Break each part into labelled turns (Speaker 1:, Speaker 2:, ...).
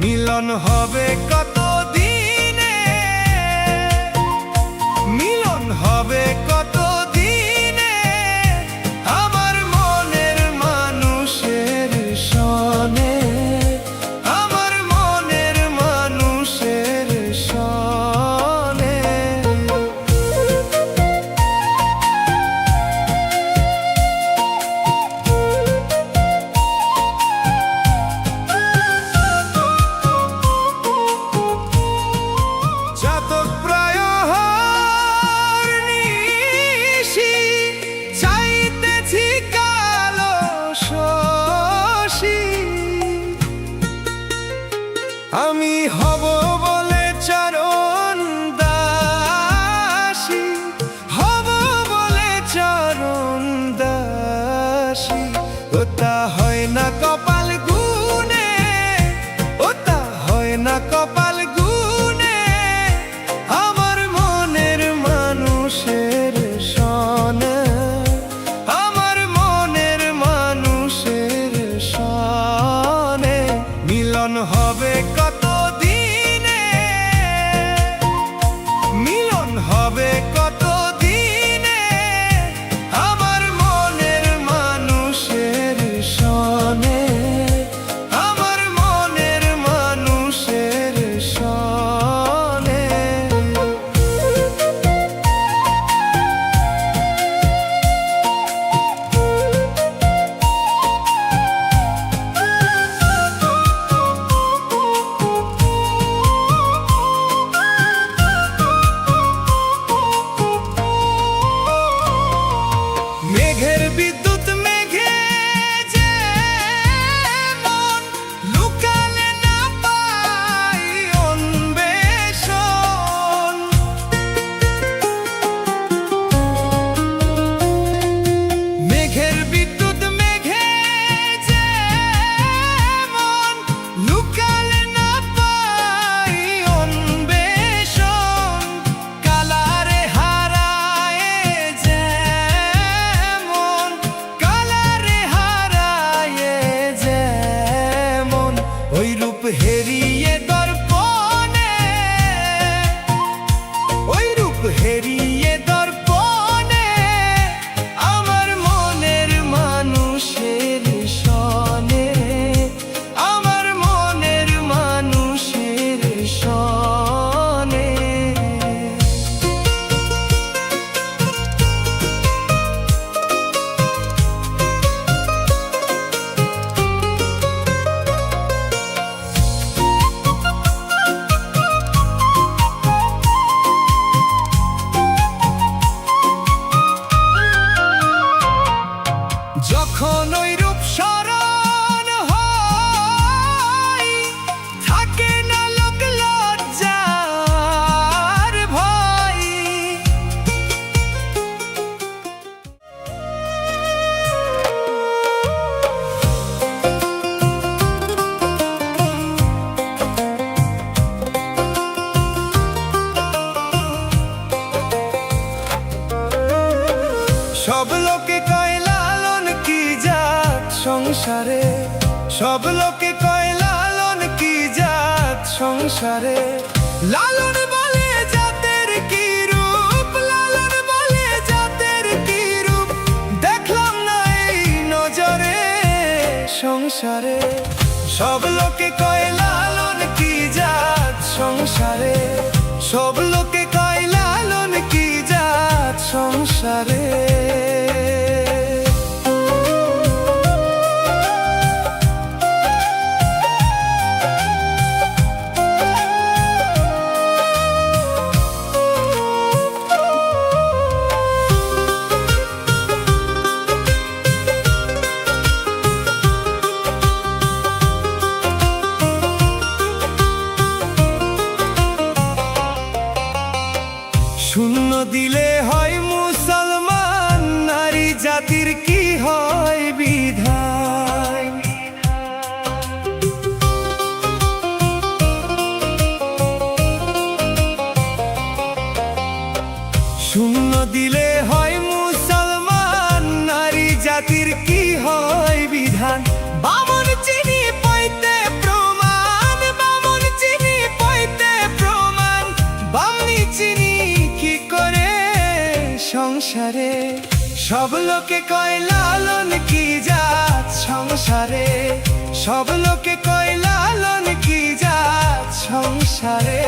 Speaker 1: মিলন হবে কত দিনে, মিলন হবে কত দিনে, আমার মনের মানুষের সনে, আমার মনের মানুষের সনে। চাতক প্রায় নিশি চাইতেছি কালো শশী, আমি হব বলে চরণ দাসী, হব বলে চরণ দাসী। ওটা হয় না কপাল গুনে, ওটা হয় না কপাল গুনে, আমার মনের মানুষের সনে, আমার মনের মানুষের সনে। মিলন হবে কত দিনে, মিলন হবে কত দিনে, আমার মনের মানুষের সনে, আমার মনের মানুষের সনে। মেঘের বিদ্যুৎ মেঘে যেমন লুকালে না পাই অন্বেষণ, মেঘের বিদ্যুৎ মেঘে যেমন লুকালে না পাই অন্বেষণ, কালারে হারায় যেমন, কালারে হারায় যেমন, ওই রূপ হেরিয়ে দর্পণে, ওই রূপ হেরিয়ে দর্পণে, আমার মনের মানুষের সনে, আমার মনের মানুষের সনে। যখন ওই রূপ স্মরণ হয়, থাকে না লোক লজ্জার ভয়। সব লোকে কয় লালন কি জাত সংসারে, সব লোকে কয় লালন কি জাত সংসারে, লালন বলে জাতের কি রূপ, লালন বলে জাতের কি রূপ, দেখলাম না এই নজরে সংসারে। সব লোকে কয় লালন কি জাত সংসারে, সব লোকে কয় লালন কি জাত সংসারে। সব লোকে কয় লালন কি জাত সংসারে, সব লোকে কয় লালন কি জাত সংসারে।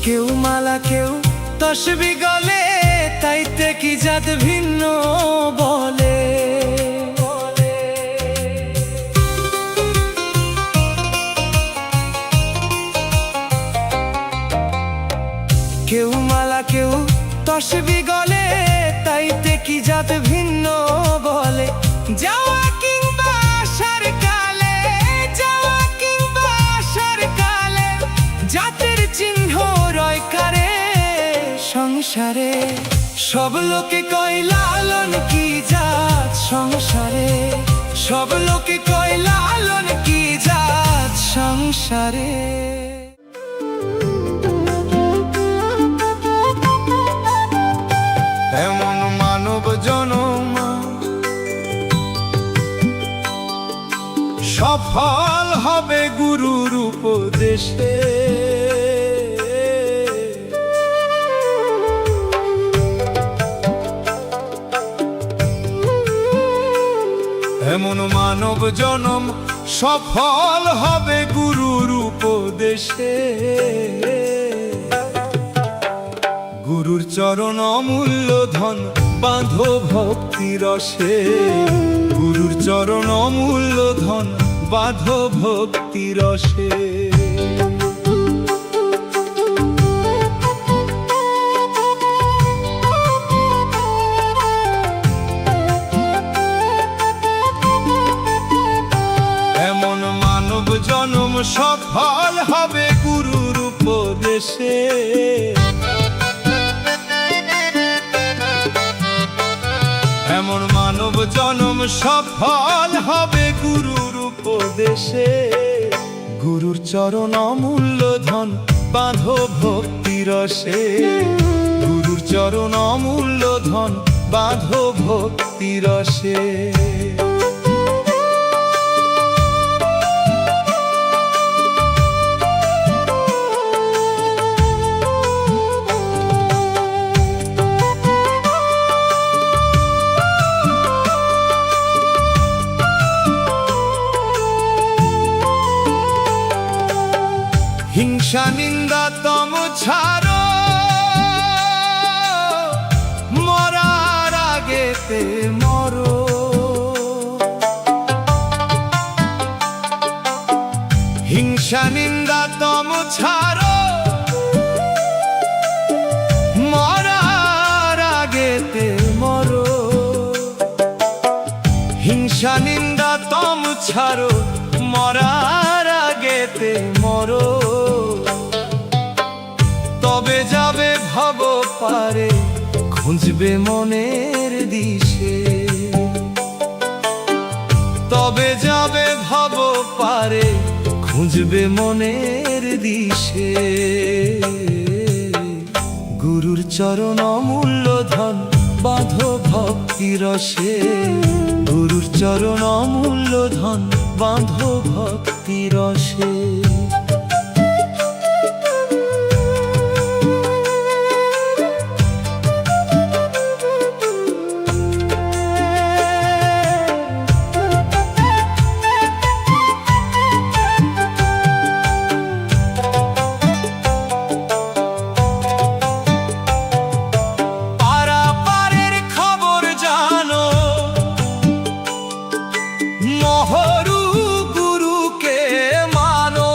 Speaker 1: কেউ মালা কেউ তসবি গলে, তাইতে কি জাত ভিন্ন বলে। কেউ মালা কেউ তসবি গলে, তাইতে কি জাত ভিন্ন বলে। যাওয়া কিংবা আসার কালে, যাওয়া কিংবা আসার কালে, জাতের চিহ্ন রয় কারে সংসারে। সব লোকে কয় লালন কি জাত সংসারে, সব লোকে কয় লালন কি জাত সংসারে। এমন মানব জনম সফল হবে গুরুর উপদেশে। এমন মানব জনম সফল হবে গুরুর উপদেশে। গুরুর চরণ অমূল্য ধন বাঁধো ভক্তি রসে, গুরুর চরণ অমূল্য ধন বাঁধো ভক্তি রসে। এমন মানব জনম সফল হবে গুরুর উপদেশে। এমন মানব জনম সফল হবে গুরুর উপদেশে। গুরুর চরণ অমূল্য ধন বাঁধো ভক্তি রসে, গুরুর চরণ অমূল্য ধন বাঁধো ভক্তি রসে। হিংসা নিন্দা তম ছাড়ো, মরার আগেতে মরো। হিংসা নিন্দা তম ছাড়ো, মরার আগেতে মরো। হিংসা নিন্দা তম ছাড়ো, মরার আগেতে মরো। তবে যাবে ভব পারে, খুঁজবে মনের দিশে। তবে যাবে ভব পারে, খুঁজবে মনের দিশে। গুরুর চরণ অমূল্য ধন বাঁধো ভক্তি রসে, গুরুর চরণ অমূল্য ধন বাঁধো ভক্তি রসে। মহরু গুরুকে মানো,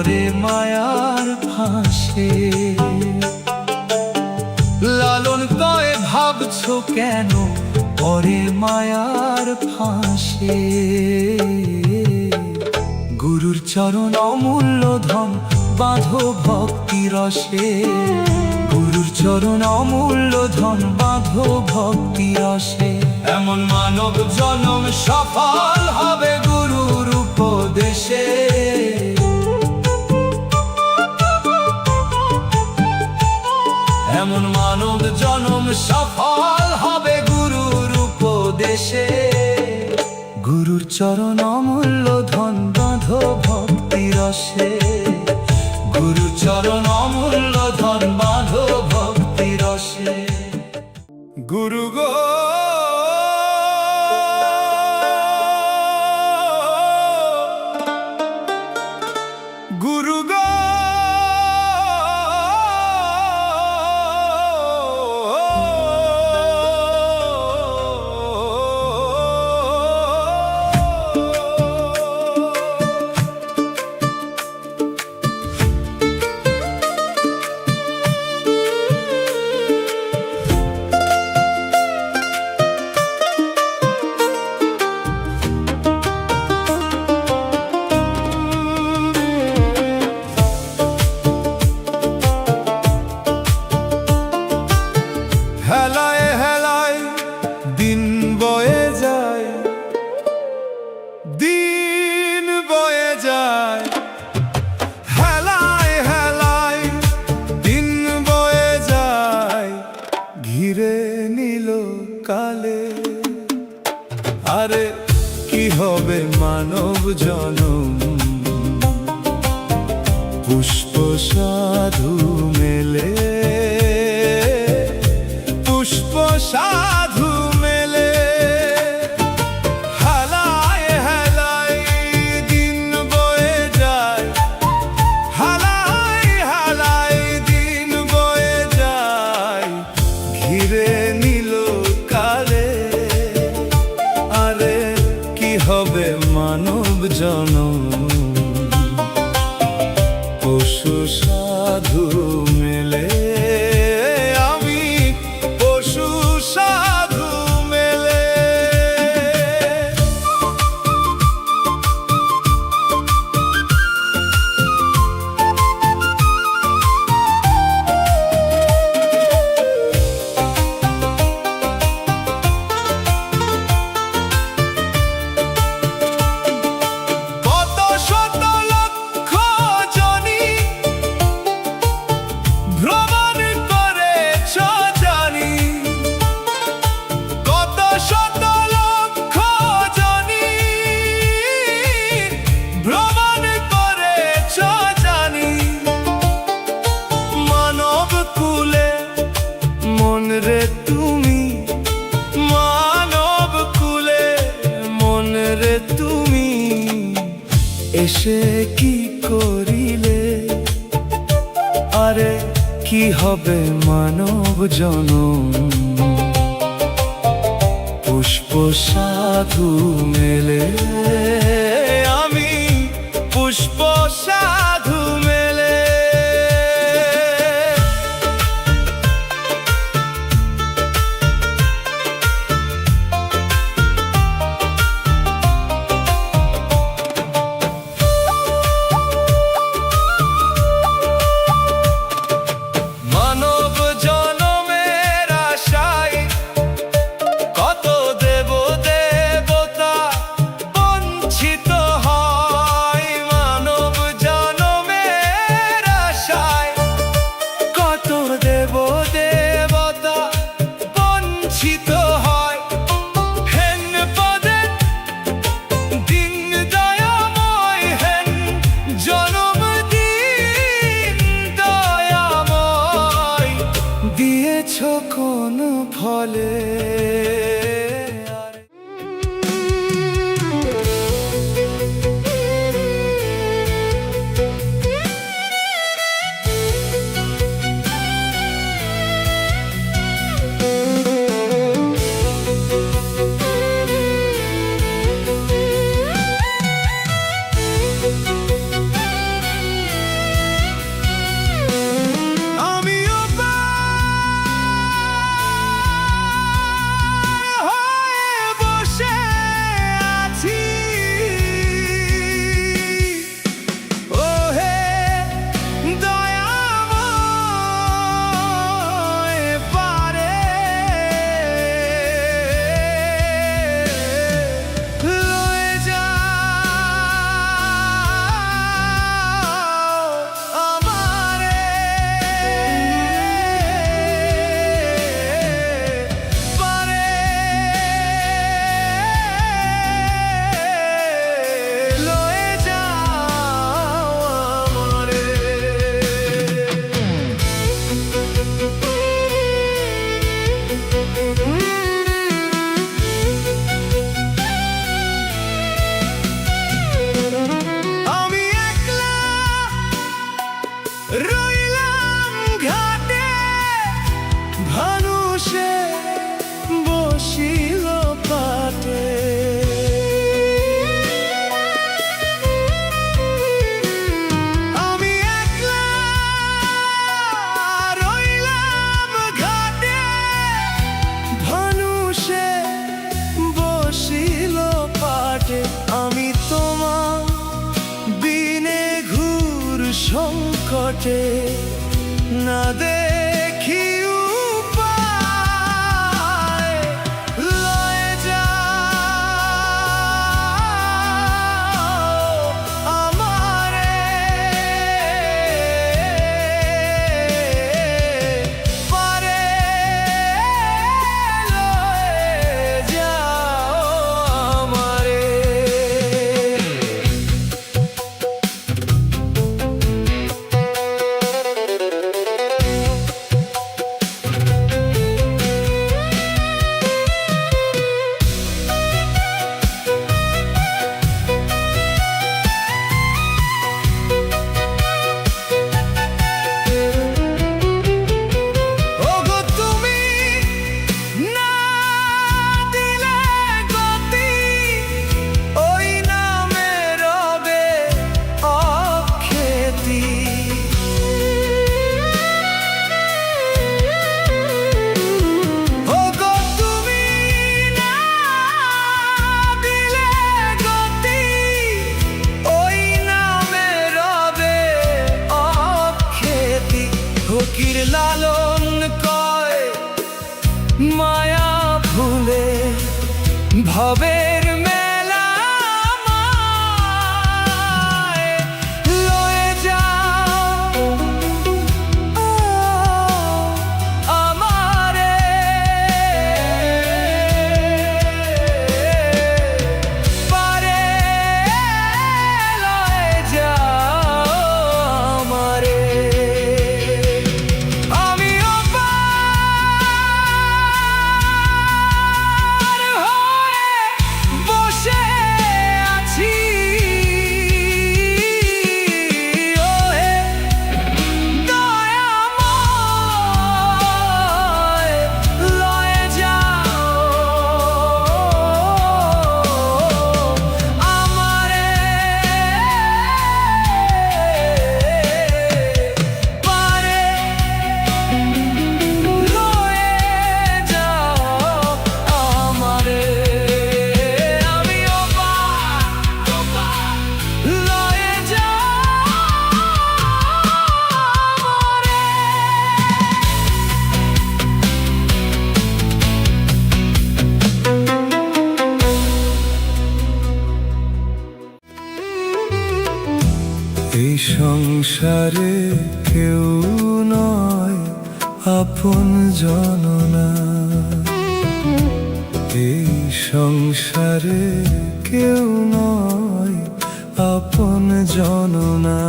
Speaker 1: পরে মায়ার ফাঁসে। লালন কয় ভাবছো কেন পরে মায়ার ফাঁসে। গুরুর চরণ অমূল্য ধন বাঁধো ভক্তি রসে। গুরুর চরণ অমূল্য ধন বাঁধো ভক্তি রসে। এমন মানব জনম সফল হবে গুরুর উপদেশে। এমন মানব জনম সফল হবে গুরুর উপদেশে। গুরুর চরণ অমূল্য ধন বাঁধো ভক্তি রসে। গুরুর চরণ অমূল্য ধন বাঁধো ভক্তি রসে। গুরু গো গুরু গো হেলায় হেলায় দিন বয়ে যায়, দিন বয়ে যায়। হেলায় হেলায় দিন বয়ে যায়, ঘিরে নিল কালে। আরে কি হবে মানব জনম, পুষ্প সাধু মেলে। পুষ্প সাধু মেলে। হেলায় হেলায় দিন বয়ে যায়, হেলায় হেলায় দিন বয়ে যায়, ঘিরে নিল কালে। আরে কি হবে মানব জনম, পশু সাধু মেলে। তুমি এসে কি করিলে, আরে কি হবে মানব জনম, পুষ্প সাধু মেলে। আমি পুষ্প সাধু মেলে। কোন ফলে আমি একলা রইলাম ঘাটে, ভানুষে বসিল পাটে। আমি একলা রইলাম ঘাটে, ভানুষে বসিল পাটে। আমি তোমার বিনে ঘুর সংকটে, না দেখি উপায়, লয়ে যাও আমারে, পারে লয়ে যাও আমারে। ওগো তুমি না দিলে গতি, ওই নামে রবে অখ্যাতি। ওগো তুমি না দিলে গতি, ওই নামে রবে অখ্যাতি। ফকির লালন কয় মায়া ভুলে, ভবের মেলা মায়, লয়ে যাও আমারে, পারে লয়ে যাও আমারে। আমিও পার হয়ে বসে আছি, ওহে দয়াময়, লয়ে যাও আমারে, পারে লয়ে যাও আমারে। আমিও লয়ে যাও এই সংসারে কেউ নয় আপন জননা, এই সংসারে কেউ নয় আপন জননা।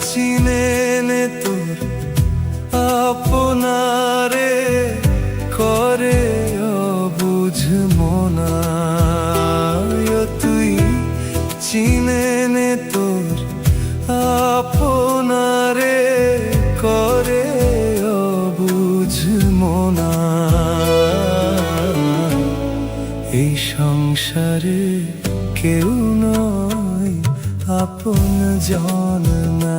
Speaker 1: চিনে নে তোর আপনারে, করে অবুঝ মনা। তুই চিনে নে তোর আপনারে, করে অবুঝ মনা। এই সংসারে কেউ নয় আপন জননা।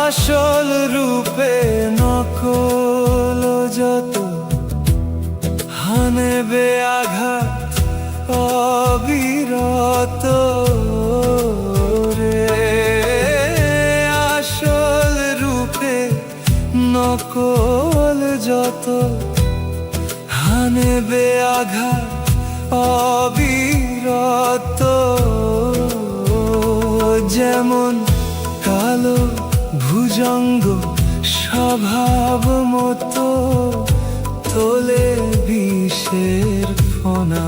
Speaker 1: আসল রূপে নকল যত, হানবে আঘাত অবিরত রে। আসল রূপে নকল যত, হানবে আঘাত অবিরত। যেমন কালো ভুজঙ্গ স্বভাব মতো তোলে বিষের ফনা।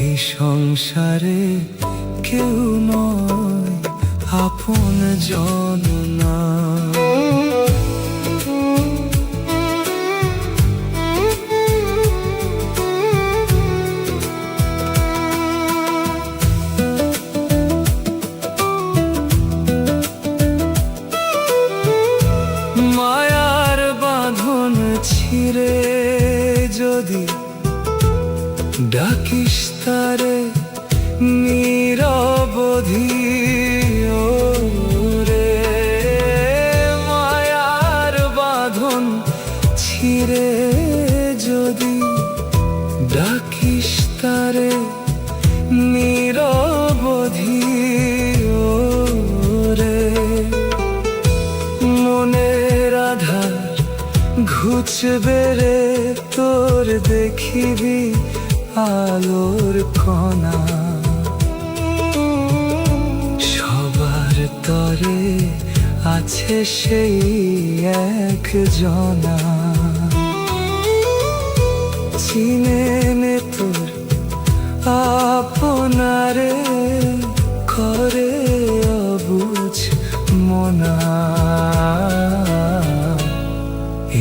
Speaker 1: এই সংসারে কেউ নয় আপন জন না। মায়ার বাঁধন ছিঁড়ে যদি ডাকিস তারে নিরবধি, রে মায়ার বাঁধন ছিঁড়ে যদি ডাকিস তারে নিরবধি, রে মনের আধার ঘুচবে রে তোর দেখিবি আলোর কণা। সবার তরে আছে সেই এক জনা। চিনে নে তোর আপনারে করে অবুঝ মনা।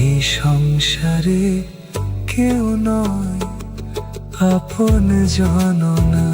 Speaker 1: এই সংসারে কেউ নয় আপন জন না।